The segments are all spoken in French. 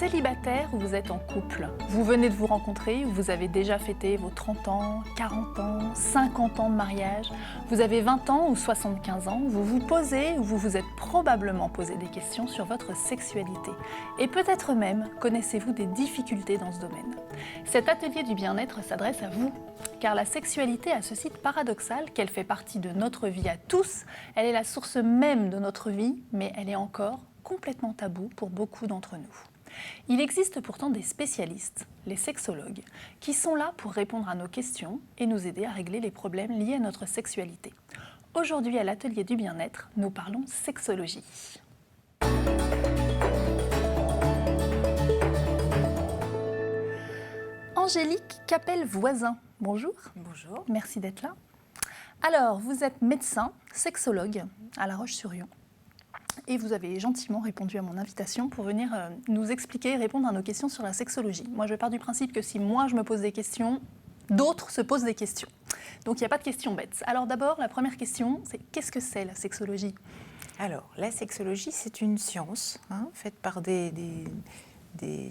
célibataire ou vous êtes en couple? Vous venez de vous rencontrer ou vous avez déjà fêté vos 30 ans, 40 ans, 50 ans de mariage? Vous avez 20 ans ou 75 ans? Vous vous posez ou vous vous êtes probablement posé des questions sur votre sexualité. Et peut-être même connaissez-vous des difficultés dans ce domaine. Cet atelier du bien-être s'adresse à vous, car la sexualité a ce site paradoxal qu'elle fait partie de notre vie à tous. Elle est la source même de notre vie, mais elle est encore complètement tabou pour beaucoup d'entre nous. Il existe pourtant des spécialistes, les sexologues, qui sont là pour répondre à nos questions et nous aider à régler les problèmes liés à notre sexualité. Aujourd'hui, à l'atelier du bien-être, nous parlons sexologie. Angélique Capel-Voisin, bonjour. Bonjour. Merci d'être là. Alors, vous êtes médecin, sexologue à La Roche-sur-Yon. Et vous avez gentiment répondu à mon invitation pour venir nous expliquer et répondre à nos questions sur la sexologie. Moi, je pars du principe que si moi, je me pose des questions, d'autres se posent des questions. Donc, il n'y a pas de questions bêtes. Alors d'abord, la première question, c'est qu'est-ce que c'est la sexologie? Alors, la sexologie, c'est une science faite par des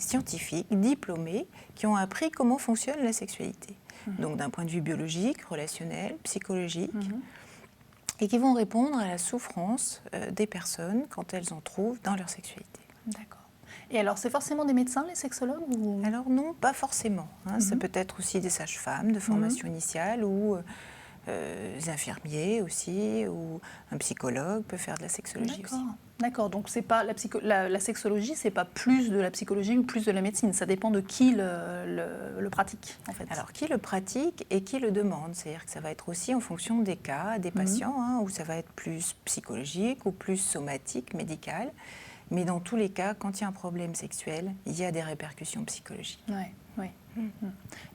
scientifiques diplômés qui ont appris comment fonctionne la sexualité. Donc, d'un point de vue biologique, relationnel, psychologique. Et qui vont répondre à la souffrance des personnes quand elles en trouvent dans leur sexualité. D'accord. Et alors, c'est forcément des médecins, les sexologues ou... Alors non, pas forcément. Ça peut être aussi des sages-femmes de formation initiale ou des infirmiers aussi, ou un psychologue peut faire de la sexologie aussi. D'accord, donc c'est pas la sexologie, c'est pas plus de la psychologie ou plus de la médecine, ça dépend de qui le pratique en fait. Alors qui le pratique et qui le demande, c'est-à-dire que ça va être aussi en fonction des cas, des patients, où ça va être plus psychologique ou plus somatique, médical, mais dans tous les cas, quand il y a un problème sexuel, il y a des répercussions psychologiques. Oui.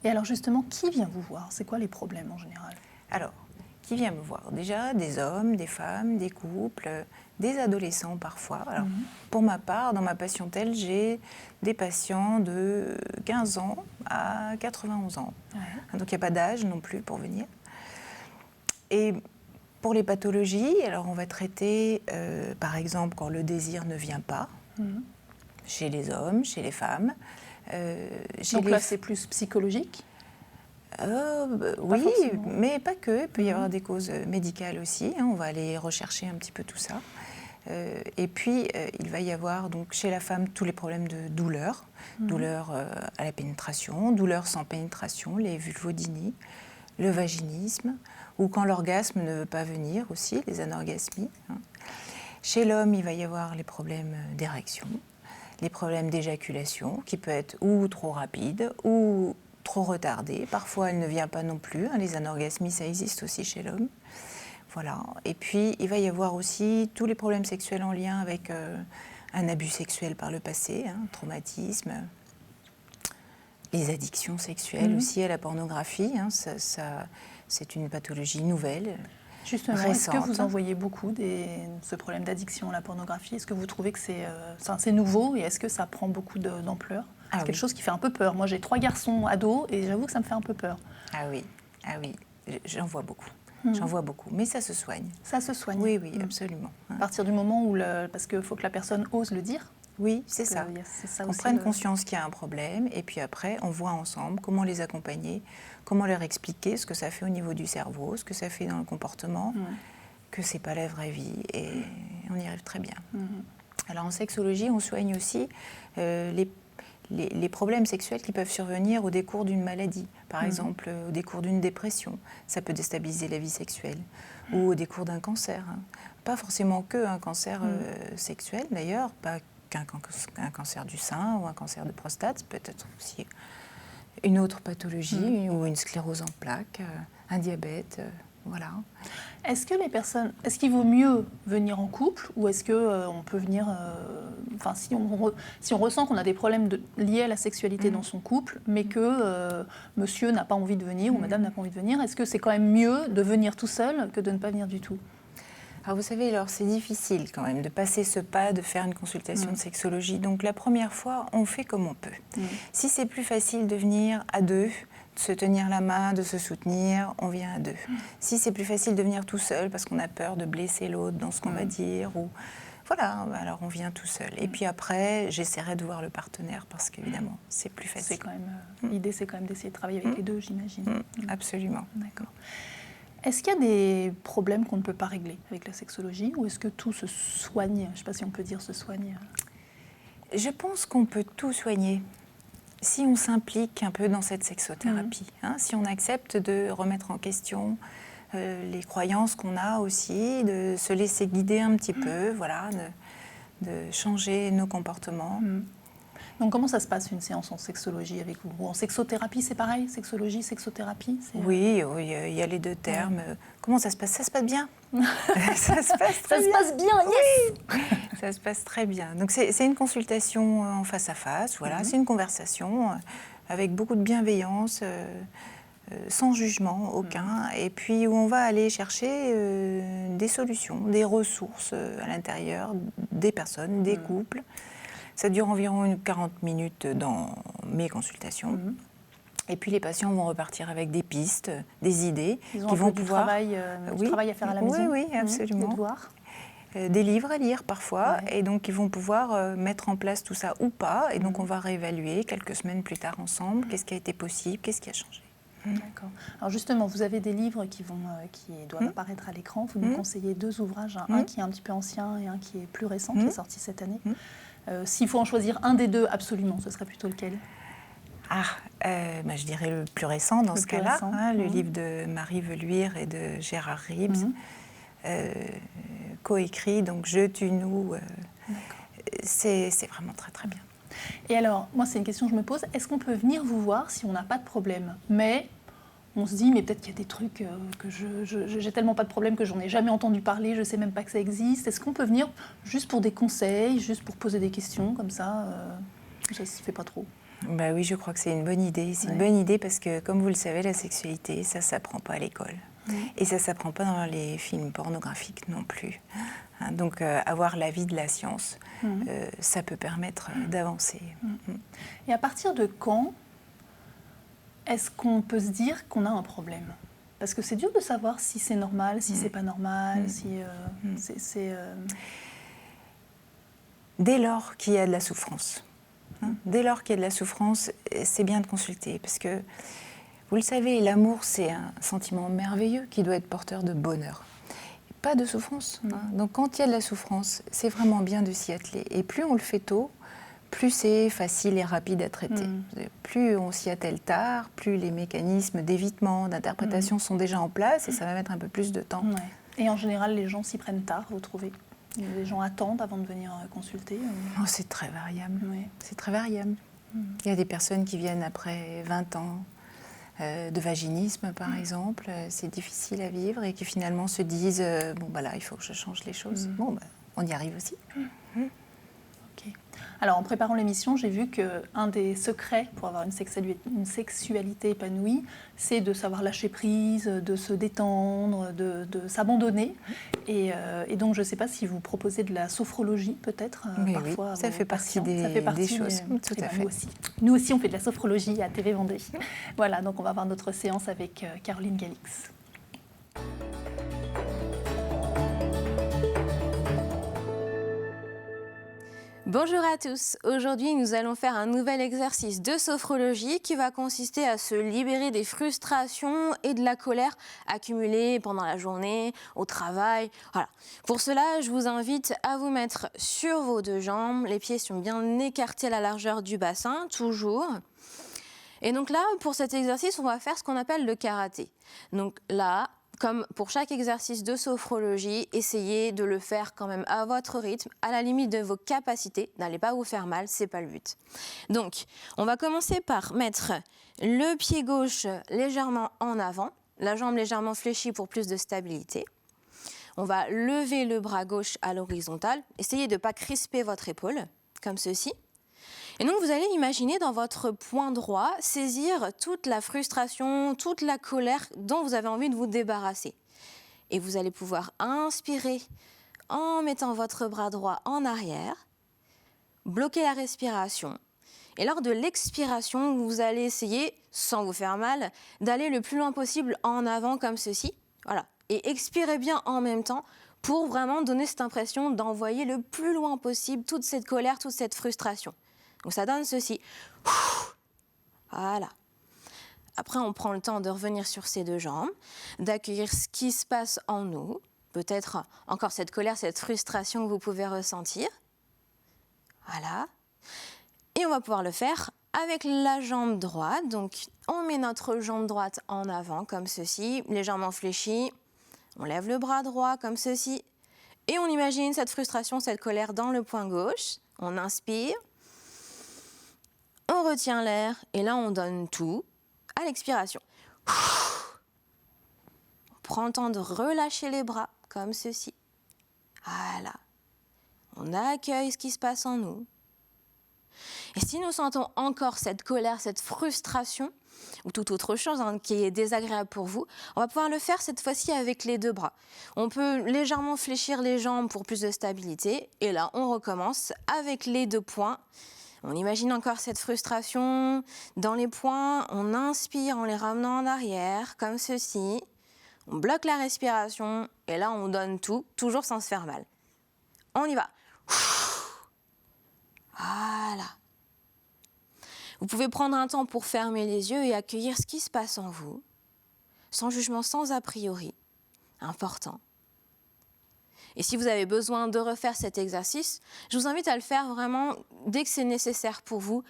Et alors justement, qui vient vous voir? C'est quoi les problèmes en général? Alors, qui vient me voir? Déjà, des hommes, des femmes, des couples, des adolescents parfois. Alors, pour ma part, dans ma patientèle, j'ai des patients de 15 ans à 91 ans. Donc, il n'y a pas d'âge non plus pour venir. Et pour les pathologies, alors on va traiter, par exemple, quand le désir ne vient pas, chez les hommes, chez les femmes. Donc là, c'est plus psychologique? Oui, mais pas que. Il peut y avoir des causes médicales aussi. On va aller rechercher un petit peu tout ça. Et puis, il va y avoir donc, chez la femme tous les problèmes de douleur. Douleur à la pénétration, douleur sans pénétration, les vulvodynies, le vaginisme, ou quand l'orgasme ne veut pas venir aussi, les anorgasmies. Chez l'homme, il va y avoir les problèmes d'érection, les problèmes d'éjaculation, qui peut être ou trop rapide, ou trop retardée. Parfois, elle ne vient pas non plus. Les anorgasmies, ça existe aussi chez l'homme. Voilà. Et puis, il va y avoir aussi tous les problèmes sexuels en lien avec un abus sexuel par le passé, traumatisme, les addictions sexuelles aussi à la pornographie. C'est une pathologie nouvelle. Justement, récente. Est-ce que vous en voyez beaucoup ce problème d'addiction à la pornographie? Est-ce que vous trouvez que c'est nouveau et est-ce que ça prend beaucoup d'ampleur? C'est quelque chose qui fait un peu peur. Moi, j'ai 3 garçons ados et j'avoue que ça me fait un peu peur. Ah oui, j'en vois beaucoup. J'en vois beaucoup, mais ça se soigne. Ça se soigne? Oui, absolument. À partir du moment où... Parce qu'il faut que la personne ose le dire? Oui, c'est ça. On prenne conscience qu'il y a un problème et puis après, on voit ensemble comment les accompagner, comment leur expliquer ce que ça fait au niveau du cerveau, ce que ça fait dans le comportement, que c'est pas la vraie vie et on y arrive très bien. Alors en sexologie, on soigne aussi les problèmes sexuels qui peuvent survenir au décours d'une maladie. Par exemple, au décours d'une dépression, ça peut déstabiliser la vie sexuelle. Ou au décours d'un cancer. Pas forcément qu'un cancer sexuel d'ailleurs, pas qu'un cancer du sein ou un cancer de prostate, peut-être aussi une autre pathologie ou une sclérose en plaques, un diabète, voilà. Est-ce qu'il vaut mieux venir en couple ou est-ce qu'on peut venir... si on ressent qu'on a des problèmes liés à la sexualité dans son couple, mais que monsieur n'a pas envie de venir ou madame n'a pas envie de venir, est-ce que c'est quand même mieux de venir tout seul que de ne pas venir du tout? Alors vous savez, c'est difficile quand même de passer ce pas, de faire une consultation de sexologie. Donc la première fois, on fait comme on peut. Si c'est plus facile de venir à 2, de se tenir la main, de se soutenir, on vient à 2. Si c'est plus facile de venir tout seul parce qu'on a peur de blesser l'autre dans ce qu'on va dire, ou voilà, alors on vient tout seul. Et puis après, j'essaierai de voir le partenaire parce qu'évidemment, c'est plus facile. C'est quand même, l'idée, c'est quand même d'essayer de travailler avec les deux, j'imagine. Absolument. D'accord. Est-ce qu'il y a des problèmes qu'on ne peut pas régler avec la sexologie ou est-ce que tout se soigne? Je ne sais pas si on peut dire se soigne. Je pense qu'on peut tout soigner si on s'implique un peu dans cette sexothérapie, si on accepte de remettre en question les croyances qu'on a aussi, de se laisser guider un petit peu, voilà, de changer nos comportements. Donc comment ça se passe une séance en sexologie avec vous? Ou en sexothérapie, c'est pareil? Sexologie, sexothérapie? Oui, il y a les deux termes. Ouais. Comment ça se passe? Ça se passe bien. Ça se passe très bien. Ça se passe bien, yes. Oui. Ça se passe très bien. Donc c'est une consultation en face à face, voilà, c'est une conversation avec beaucoup de bienveillance, sans jugement aucun, et puis où on va aller chercher des solutions, des ressources à l'intérieur des personnes, des couples. Ça dure environ 40 minutes dans mes consultations. Et puis les patients vont repartir avec des pistes, des idées. Ils ont du travail à faire à la maison. Oui, absolument. Des devoirs. Des livres à lire parfois. Ouais. Et donc ils vont pouvoir mettre en place tout ça ou pas. Et donc on va réévaluer quelques semaines plus tard ensemble. Qu'est-ce qui a été possible, qu'est-ce qui a changé. D'accord. Alors justement, vous avez des livres qui doivent apparaître à l'écran. Vous nous conseillez 2 ouvrages, un qui est un petit peu ancien et un qui est plus récent, qui est sorti cette année. S'il faut en choisir un des deux, absolument, ce serait plutôt lequel? Je dirais le plus récent dans ce cas-là, le livre de Marie Veluire et de Gérard Ribes, coécrit, donc Je, tu, nous, c'est vraiment très très bien. Et alors, moi c'est une question que je me pose, est-ce qu'on peut venir vous voir si on n'a pas de problème? Mais on se dit, mais peut-être qu'il y a des trucs que j'ai tellement pas de problème que j'en ai jamais entendu parler, je sais même pas que ça existe. Est-ce qu'on peut venir juste pour des conseils, juste pour poser des questions comme ça ça se fait pas trop? Bah oui, je crois que c'est une bonne idée. C'est une bonne idée parce que, comme vous le savez, la sexualité, ça s'apprend pas à l'école. Et ça s'apprend pas dans les films pornographiques non plus. Donc, avoir l'avis de la science, ça peut permettre d'avancer. Et à partir de quand est-ce qu'on peut se dire qu'on a un problème? Parce que c'est dur de savoir si c'est normal, si c'est pas normal, si c'est... Dès lors qu'il y a de la souffrance. Dès lors qu'il y a de la souffrance, c'est bien de consulter. Parce que, vous le savez, l'amour, c'est un sentiment merveilleux qui doit être porteur de bonheur. Pas de souffrance. Donc quand il y a de la souffrance, c'est vraiment bien de s'y atteler. Et plus on le fait tôt, plus c'est facile et rapide à traiter. Plus on s'y attelle tard, plus les mécanismes d'évitement, d'interprétation sont déjà en place et ça va mettre un peu plus de temps. Et en général, les gens s'y prennent tard, vous trouvez? Les gens attendent avant de venir consulter? C'est très variable. C'est très variable. Il y a des personnes qui viennent après 20 ans de vaginisme, par exemple. C'est difficile à vivre et qui finalement se disent là, il faut que je change les choses. On y arrive aussi. Ok. Alors, en préparant l'émission, j'ai vu qu'un des secrets pour avoir une sexualité épanouie, c'est de savoir lâcher prise, de se détendre, de s'abandonner. Et donc, je ne sais pas si vous proposez de la sophrologie, peut-être, parfois. Oui, ça fait partie des choses. Tout à fait. Nous aussi, on fait de la sophrologie à TV Vendée. Voilà, donc on va avoir notre séance avec Caroline Galix. Bonjour à tous, aujourd'hui nous allons faire un nouvel exercice de sophrologie qui va consister à se libérer des frustrations et de la colère accumulées pendant la journée, au travail. Voilà. Pour cela, je vous invite à vous mettre sur vos 2 jambes, les pieds sont bien écartés à la largeur du bassin, toujours. Et donc là, pour cet exercice, on va faire ce qu'on appelle le karaté. Donc là, comme pour chaque exercice de sophrologie, essayez de le faire quand même à votre rythme, à la limite de vos capacités. N'allez pas vous faire mal, c'est pas le but. Donc, on va commencer par mettre le pied gauche légèrement en avant, la jambe légèrement fléchie pour plus de stabilité. On va lever le bras gauche à l'horizontale. Essayez de ne pas crisper votre épaule, comme ceci. Et donc, vous allez imaginer dans votre poing droit saisir toute la frustration, toute la colère dont vous avez envie de vous débarrasser. Et vous allez pouvoir inspirer en mettant votre bras droit en arrière, bloquer la respiration. Et lors de l'expiration, vous allez essayer, sans vous faire mal, d'aller le plus loin possible en avant comme ceci. Voilà. Et expirez bien en même temps pour vraiment donner cette impression d'envoyer le plus loin possible toute cette colère, toute cette frustration. Donc ça donne ceci. Voilà. Après, on prend le temps de revenir sur ses deux jambes, d'accueillir ce qui se passe en nous, peut-être encore cette colère, cette frustration que vous pouvez ressentir. Voilà. Et on va pouvoir le faire avec la jambe droite. Donc, on met notre jambe droite en avant, comme ceci, légèrement fléchie. On lève le bras droit, comme ceci. Et on imagine cette frustration, cette colère dans le poing gauche. On inspire. On retient l'air. Et là, on donne tout à l'expiration. On prend le temps de relâcher les bras, comme ceci. Voilà. On accueille ce qui se passe en nous. Et si nous sentons encore cette colère, cette frustration, ou toute autre chose qui est désagréable pour vous, on va pouvoir le faire cette fois-ci avec les deux bras. On peut légèrement fléchir les jambes pour plus de stabilité. Et là, on recommence avec les deux poings. On imagine encore cette frustration dans les poings. On inspire en les ramenant en arrière, comme ceci. On bloque la respiration. Et là, on donne tout, toujours sans se faire mal. On y va. Voilà. Vous pouvez prendre un temps pour fermer les yeux et accueillir ce qui se passe en vous, sans jugement, sans a priori. Important. Et si vous avez besoin de refaire cet exercice, je vous invite à le faire vraiment dès que c'est nécessaire pour vous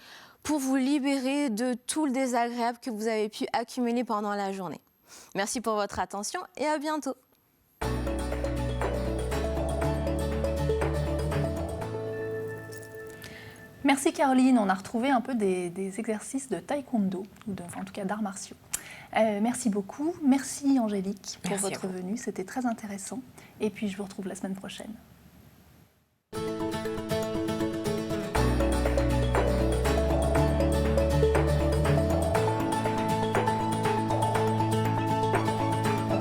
libérer de tout le désagréable que vous avez pu accumuler pendant la journée. Merci pour votre attention et à bientôt. Merci Caroline, on a retrouvé un peu des exercices de taekwondo, en tout cas d'arts martiaux. Merci beaucoup, merci Angélique pour votre venue, c'était très intéressant. Et puis je vous retrouve la semaine prochaine.